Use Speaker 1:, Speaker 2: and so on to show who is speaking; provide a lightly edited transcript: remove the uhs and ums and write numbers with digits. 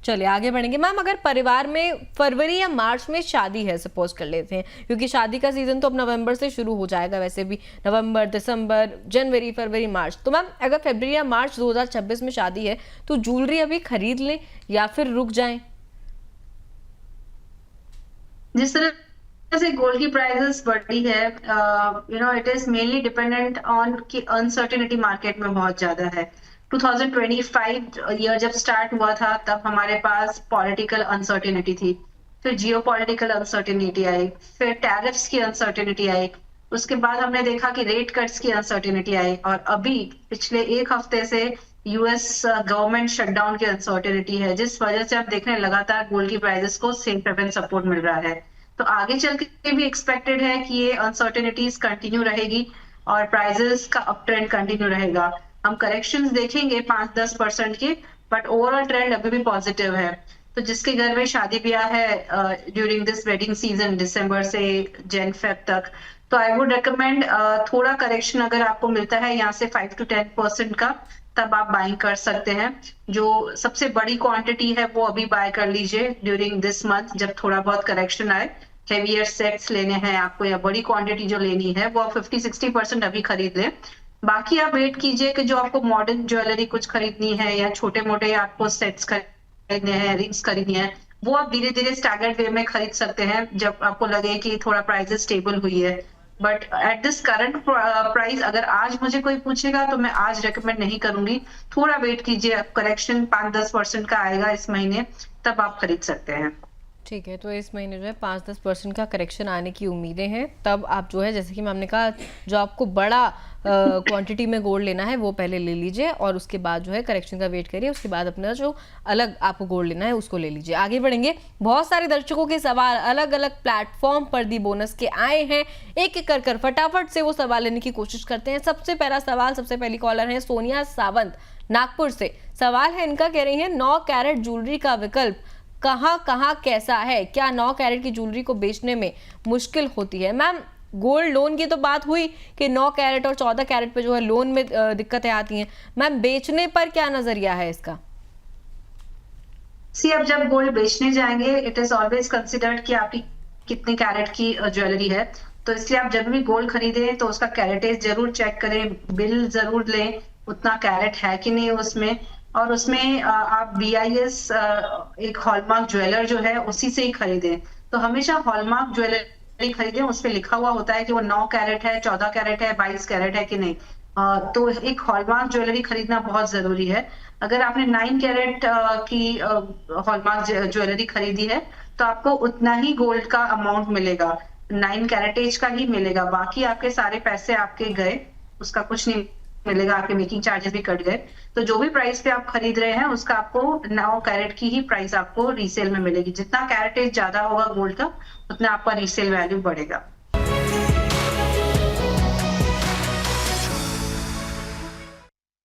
Speaker 1: चलिए आगे बढ़ेंगे। मैम अगर परिवार में फरवरी या मार्च में शादी है, सपोज कर लेते हैं, क्योंकि शादी का सीजन तो अब नवंबर से शुरू हो जाएगा, वैसे भी नवंबर, दिसंबर, जनवरी, फरवरी, मार्च, तो मैम अगर फरवरी या मार्च 2026 में शादी है तो ज्वेलरी अभी खरीद लें या फिर रुक जाएं?
Speaker 2: जिस तरह से गोल्ड की प्राइसेस बढ़ी है, it is mainly dependent on कि अनसर्टेनिटी मार्केट में बहुत ज्यादा है। 2025 ईयर जब स्टार्ट हुआ था तब हमारे पास पॉलिटिकल अनसर्टेनिटी थी, फिर जियो पॉलिटिकल अनसर्टेनिटी आई, फिर टैरिफ्स की अनसर्टेनिटी आई, उसके बाद हमने देखा कि रेट कट्स की अनसर्टेनिटी आई, और अभी पिछले एक हफ्ते से यूएस गवर्नमेंट शटडाउन की अनसर्टेनिटी है, जिस वजह से आप देख रहे हैं लगातार गोल्ड की प्राइसेस को सेफ हेवन सपोर्ट मिल रहा है। तो आगे चल के भी एक्सपेक्टेड है कि ये अनसर्टेनिटीज कंटिन्यू रहेगी और प्राइसेस का अप ट्रेंड कंटिन्यू रहेगा। हम करेक्शंस देखेंगे 5-10% के, बट ओवरऑल ट्रेंड अभी भी पॉजिटिव है। तो जिसके घर में शादी ब्याह है ड्यूरिंग दिस वेडिंग सीजन दिसंबर से जन फेब तक, तो आई वुड रिकमेंड थोड़ा करेक्शन अगर आपको मिलता है यहाँ से 5-10% का, तब आप बाइंग कर सकते हैं। जो सबसे बड़ी क्वांटिटी है वो अभी बाय कर लीजिए ड्यूरिंग दिस मंथ, जब थोड़ा बहुत करेक्शन आए। हेवियर सेट्स लेने हैं आपको या बड़ी क्वांटिटी जो लेनी है वो आप 50-60% अभी खरीद लें। बाकी आप वेट कीजिए कि जो आपको मॉडर्न ज्वेलरी कुछ खरीदनी है या छोटे मोटे आपको सेट्स खरीदने हैं, रिंग्स खरीदनी है, वो आप धीरे धीरे स्टैगर्ड वे में खरीद सकते हैं जब आपको लगे कि थोड़ा प्राइसेस स्टेबल हुई है। But at this current price अगर आज मुझे कोई पूछेगा तो मैं आज रेकमेंड नहीं करूंगी। थोड़ा वेट कीजिए, करेक्शन 5-10% का आएगा इस महीने, तब आप खरीद सकते हैं।
Speaker 1: ठीक है, तो इस महीने जो है 5-10% का करेक्शन आने की उम्मीदें हैं, तब आप जो है जैसे कि मैम ने कहा जो आपको बड़ा क्वांटिटी में गोल्ड लेना है वो पहले ले लीजिए और उसके बाद जो है करेक्शन का वेट करिए, उसके बाद अपना जो अलग आपको गोल्ड लेना है उसको ले लीजिए। आगे बढ़ेंगे। बहुत सारे दर्शकों के सवाल अलग अलग प्लेटफॉर्म पर दी बोनस के आए हैं, एक एक कर फटाफट से वो सवाल लेने की कोशिश करते हैं। सबसे पहला सवाल, सबसे पहली कॉलर है सोनिया सावंत नागपुर से। सवाल है इनका, कह रही है 9 कैरेट ज्वेलरी का विकल्प कहाँ कहाँ कैसा है, क्या 9 कैरेट की ज्वेलरी को बेचने में मुश्किल होती है? मैम गोल्ड लोन की तो बात हुई कि 9 कैरेट और 14 कैरेट पे जो है लोन में दिक्कतें आती हैं, मैम बेचने पर क्या नजरिया है इसका?
Speaker 2: सी, अब जब गोल्ड बेचने जाएंगे इट इज ऑलवेज कंसिडर्ड कि आपकी कितने कैरेट की ज्वेलरी है, तो इसलिए आप जब भी गोल्ड खरीदें तो उसका कैरेटेज जरूर चेक करें, बिल जरूर लें उतना कैरेट है कि नहीं उसमें, और उसमें आप BIS एक हॉलमार्क ज्वेलर जो है उसी से ही खरीदें। तो हमेशा हॉलमार्क ज्वेलरी खरीदें, उस पर लिखा हुआ होता है कि वो 9 कैरेट है, 14 कैरेट है, 22 कैरेट है कि नहीं। तो एक हॉलमार्क ज्वेलरी खरीदना बहुत जरूरी है। अगर आपने 9 कैरेट की हॉलमार्क ज्वेलरी खरीदी है तो आपको उतना ही गोल्ड का अमाउंट मिलेगा, 9 कैरेटेज का ही मिलेगा, बाकी आपके सारे पैसे आपके गए, उसका कुछ नहीं मिलेगा, आपके मेकिंग चार्जेस भी कट गए। तो जो भी प्राइस पे आप खरीद रहे हैं उसका आपको 9 कैरेट की ही प्राइस आपको रीसेल में मिलेगी। जितना कैरेटेज ज्यादा होगा गोल्ड का उतना आपका रीसेल वैल्यू बढ़ेगा।